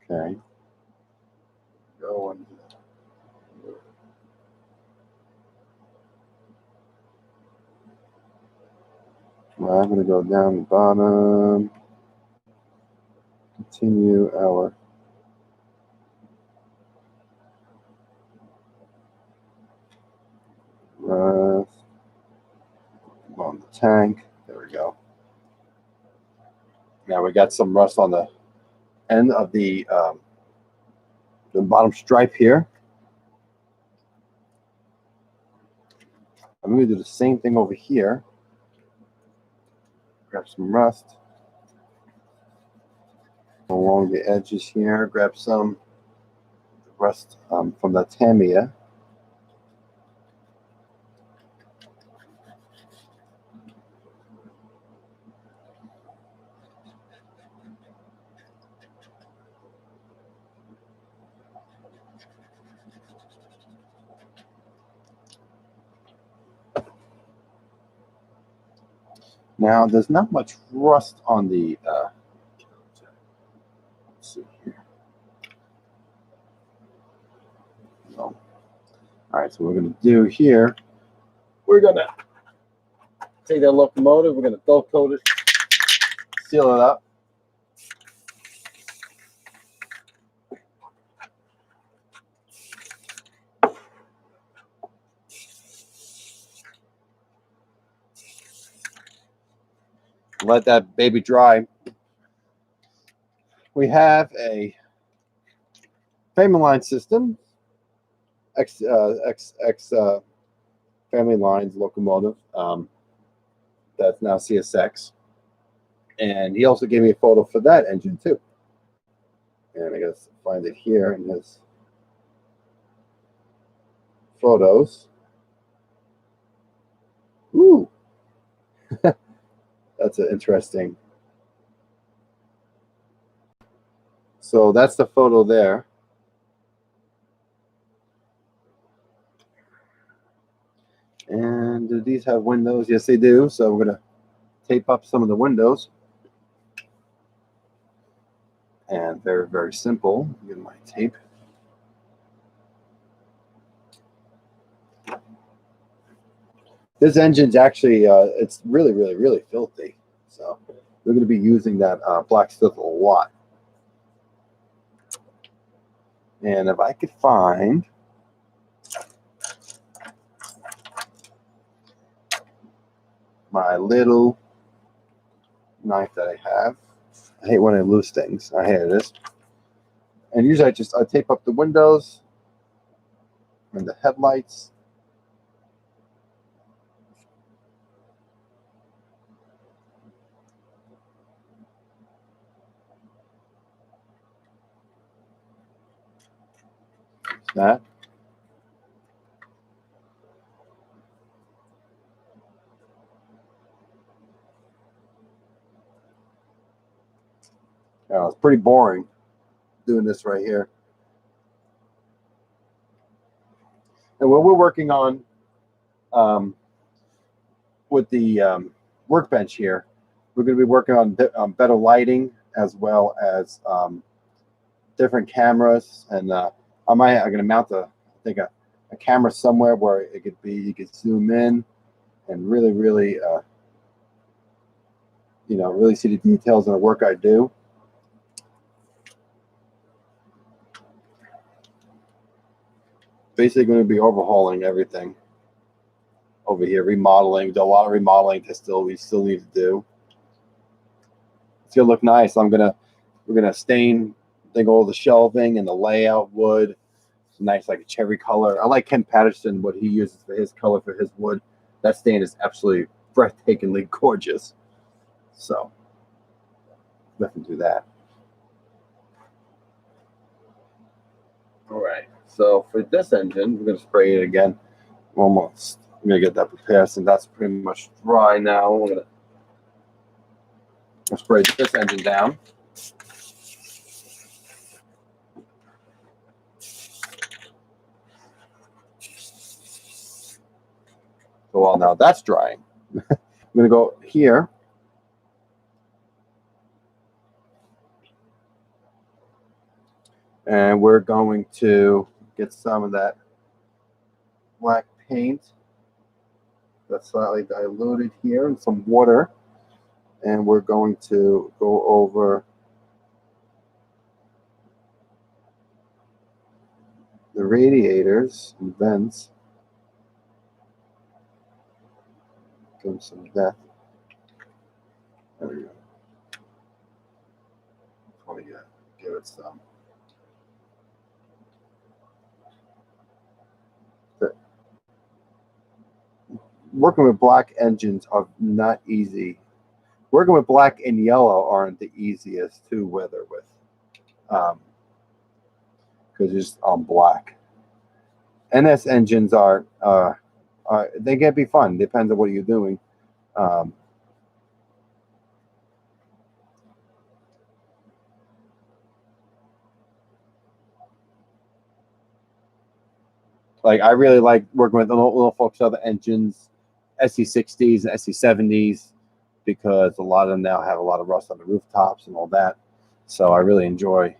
Okay. Go on. Well, I'm going to go down the bottom. Continue our rust on the tank. There we go. Now we got some rust on the end of the bottom stripe here. I'm going to do the same thing over here. Grab some rust along the edges here. Grab some rust from the Tamiya. Now, there's not much rust on the. Let's see here. No. All right, so what we're going to do here, we're going to take that locomotive, we're going to dull coat it, seal it up. Let that baby dry. We have a family line system, X family lines locomotive. That's now CSX, and he also gave me a photo for that engine too. And I gotta find it here in his photos. Ooh, that's an interesting. So that's the photo there. And do these have windows? Yes, they do. So we're going to tape up some of the windows. And very, very simple. Get my tape. This engine's actually, it's really, really, really filthy. So we're going to be using that black stuff a lot. And if I could find my little knife that I have. I hate when I lose things. Here it is. And usually I tape up the windows and the headlights. That. It's pretty boring doing this right here. And what we're working on with the workbench here, we're going to be working on better lighting as well as different cameras. And I'm going to mount a camera somewhere where it could be, you could zoom in and really really see the details in the work I do. Basically going to be overhauling everything over here, remodeling. We do a lot of remodeling we still need to do. It's gonna look nice. We're gonna stain all the shelving and the layout wood. It's nice, like a cherry color. I like Ken Patterson, what he uses for his color for his wood. That stain is absolutely breathtakingly gorgeous. So definitely do that. All right. So for this engine, we're gonna spray it again. Almost. I'm gonna get that prepared since that's pretty much dry now. We're gonna spray this engine down. So while now that's drying, I'm gonna go here. And we're going to get some of that black paint that's slightly diluted here and some water. And we're going to go over the radiators and vents. Give them some depth. There we go. Want to give it some. Working with black engines are not easy. Working with black and yellow aren't the easiest to weather with, because it's just on black. NS engines are they can be fun. Depends on what you're doing. Like I really like working with little folks other engines, SC60s and SC70s, because a lot of them now have a lot of rust on the rooftops and all that. So I really enjoy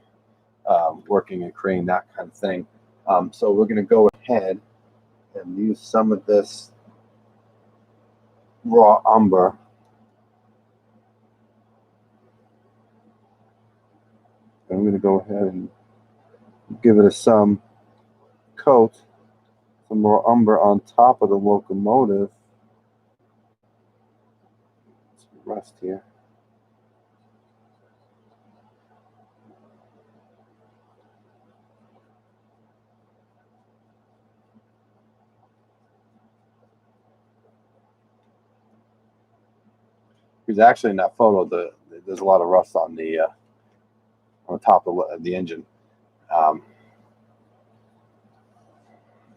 working and creating that kind of thing. So we're going to go ahead and use some of this raw umber. And I'm going to go ahead and give it some coat, some more umber on top of the locomotive. Some rust here. Because actually in that photo, there's a lot of rust on the top of the engine.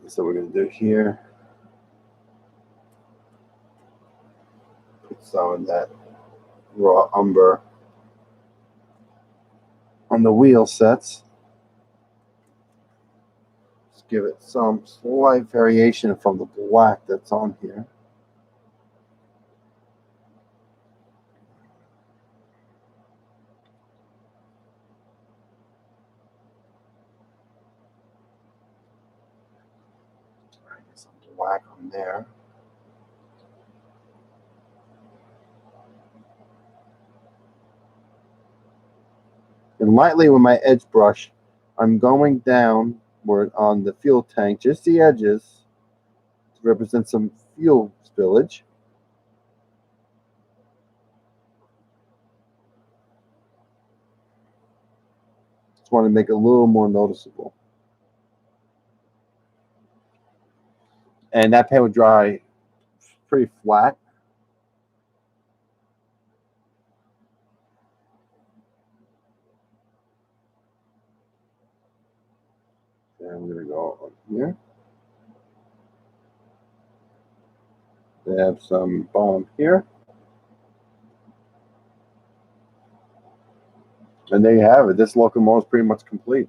So we're going to do here. Put some of that raw umber on the wheel sets. Just give it some slight variation from the black that's on here. Some black on there. And lightly with my edge brush, I'm going downward on the fuel tank, just the edges, to represent some fuel spillage. Just want to make it a little more noticeable. And that paint will dry pretty flat. And I'm going to go on here. They have some bottom here. And there you have it. This locomotive is pretty much complete.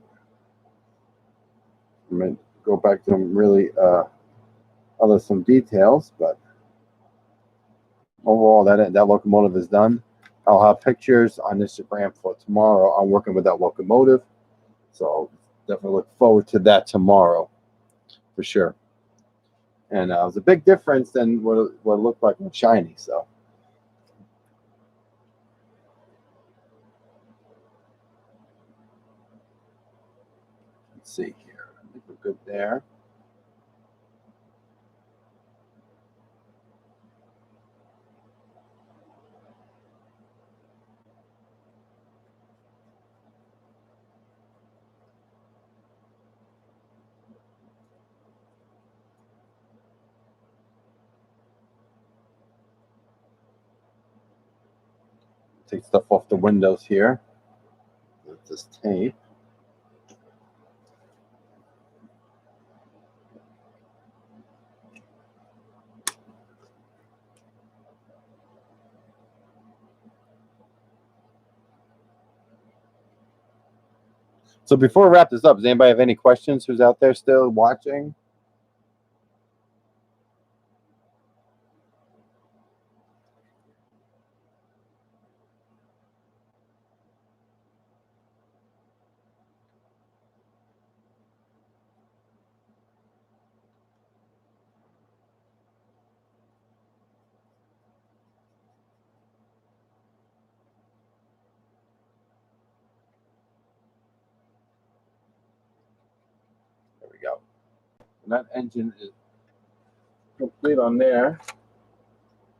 I'm going to go back back to some really some details, but overall that locomotive is done. I'll have pictures on Instagram for tomorrow. I'm working with that locomotive, so definitely look forward to that tomorrow for sure. And it was a big difference than what it looked like in shiny. So let's see here. I think we're good there. Take stuff off the windows here with this tape. So before we wrap this up, does anybody have any questions who's out there still watching? There we go. And that engine is complete on there.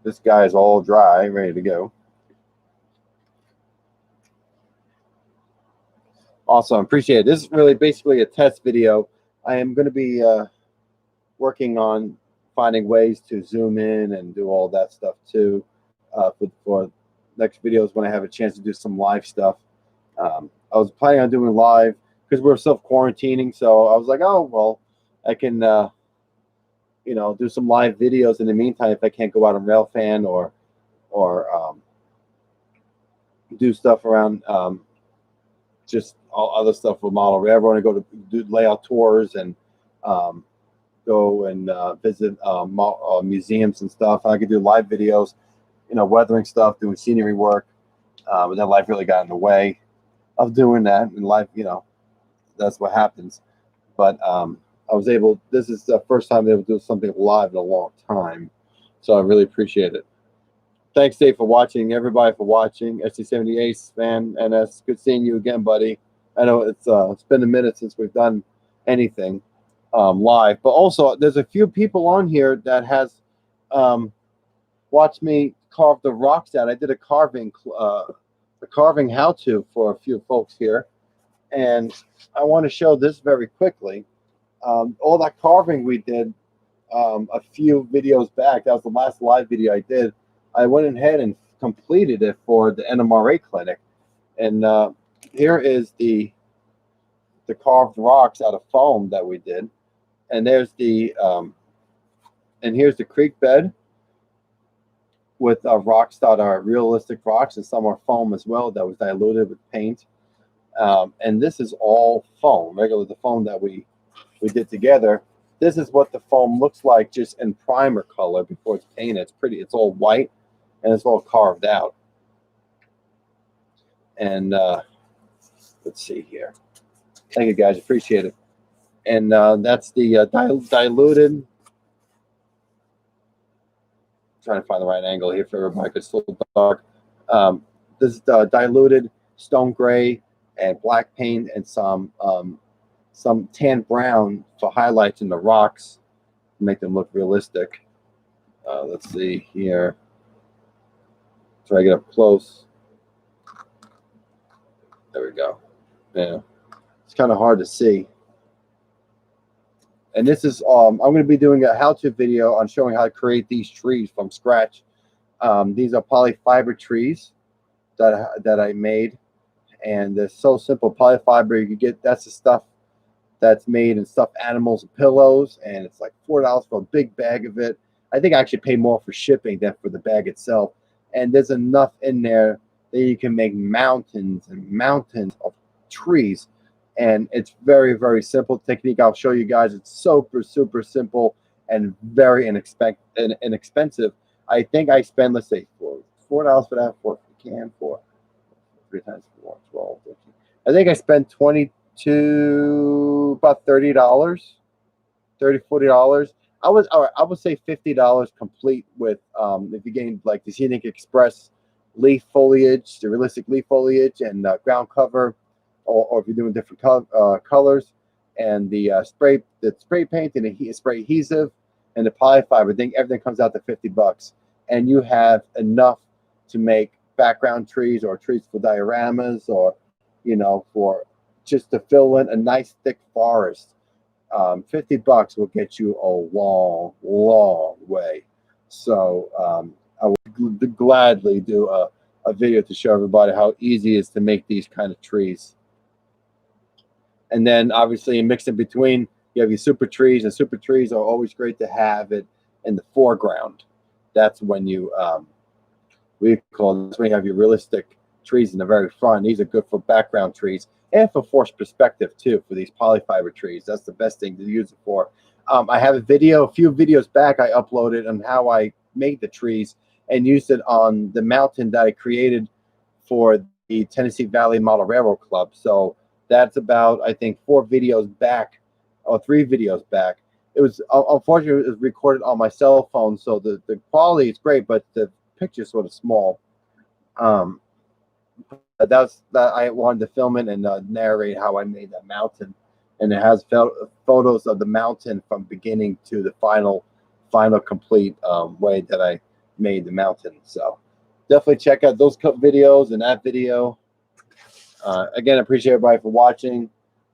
This guy is all dry, ready to go. Awesome, appreciate it. This is really basically a test video. I am going to be working on finding ways to zoom in and do all that stuff too for next videos when I have a chance to do some live stuff. I was planning on doing live because we're self-quarantining, so I was like, oh, well, I can you know, do some live videos in the meantime if I can't go out on Railfan or do stuff around just all other stuff with model railroad and go to do layout tours and go and visit museums and stuff. I could do live videos, you know, weathering stuff, doing scenery work, but then life really got in the way of doing that. And life, you know, that's what happens. But I was able, this is the first time I'm able to do something live in a long time. So I really appreciate it. Thanks, Dave, for watching. Everybody for watching. SC78 fan, and it's good seeing you again, buddy. I know it's been a minute since we've done anything live, but also there's a few people on here that has watched me carve the rocks out. I did a carving how-to for a few folks here, and I want to show this very quickly. All that carving we did a few videos back. That was the last live video I did. I went ahead and completed it for the NMRA clinic, and here is the carved rocks out of foam that we did, and there's the and here's the creek bed with rocks that are realistic rocks, and some are foam as well that was diluted with paint, and this is all foam, the foam that we did together. This is what the foam looks like just in primer color before it's painted. It's pretty. It's all white and it's all carved out. And let's see here. Thank you, guys. Appreciate it. And that's the diluted. I'm trying to find the right angle here for everybody because it's a little dark. This is the diluted stone gray and black paint and some tan brown for highlights in the rocks to make them look realistic. Let's see here. Try to get up close. There we go. Yeah, it's kind of hard to see. And this is I'm going to be doing a how-to video on showing how to create these trees from scratch. These are polyfiber trees that I made, and they're so simple. Polyfiber, you can get, that's the stuff that's made in stuffed animals and pillows, and it's like $4 for a big bag of it. I think I actually pay more for shipping than for the bag itself. And there's enough in there that you can make mountains and mountains of trees. and it's very, very simple technique. I'll show you guys. It's super, super simple and very inexpensive. I think I spend, let's say, $4 for that, for can, for 3 times 4, 12, 13. I think I spent about $30, $40. I would say $50 complete with if you're getting like the Scenic Express leaf foliage, the realistic leaf foliage, and ground cover, or if you're doing different colors, and the spray paint and the spray adhesive and the polyfiber. I think everything comes out to $50, and you have enough to make background trees or trees for dioramas, or for just to fill in a nice thick forest. $50 will get you a long, long way. So I would gladly do a video to show everybody how easy it is to make these kind of trees. And then obviously mix in between, you have your super trees, and super trees are always great to have it in the foreground. That's when you when you have your realistic trees in the very front. These are good for background trees and for forced perspective too, for these polyfiber trees. That's the best thing to use it for. I have a few videos back I uploaded on how I made the trees and used it on the mountain that I created for the Tennessee Valley Model Railroad Club. So that's about, I think, 4 videos back, or 3 videos back. It was, unfortunately, it was recorded on my cell phone, so the quality is great, but the picture is sort of small. That I wanted to film it and narrate how I made that mountain, and it has photos of the mountain from beginning to the final complete way that I made the mountain. So definitely check out those videos and that video. Again, I appreciate everybody for watching.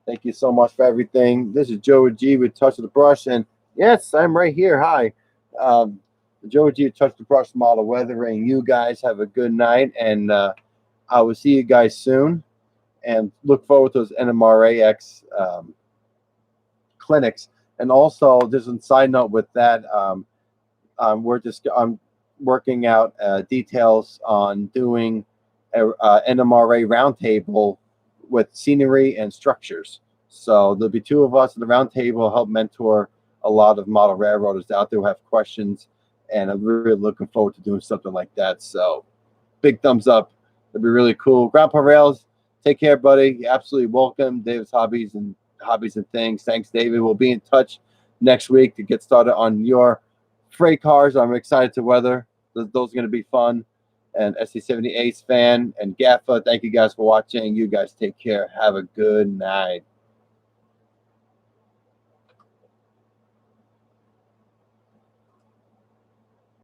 Thank you so much for everything. This is Joe G with Touch of the Brush, and yes, I'm right here. Hi, Joe G with Touch of the Brush Model Weathering. You guys have a good night, and I will see you guys soon, and look forward to those NMRAX clinics. And also, just a side note with that, I'm working out details on doing a NMRA roundtable with scenery and structures. So there'll be 2 of us at the roundtable, help mentor a lot of model railroaders out there who have questions, and I'm really looking forward to doing something like that. So big thumbs up. It'd be really cool. Grandpa Rails, take care, buddy. You're absolutely welcome. David's Hobbies and Things. Thanks, David. We'll be in touch next week to get started on your freight cars. I'm excited to weather. Those are going to be fun. And SC70 Ace fan and Gaffa, thank you guys for watching. You guys take care. Have a good night.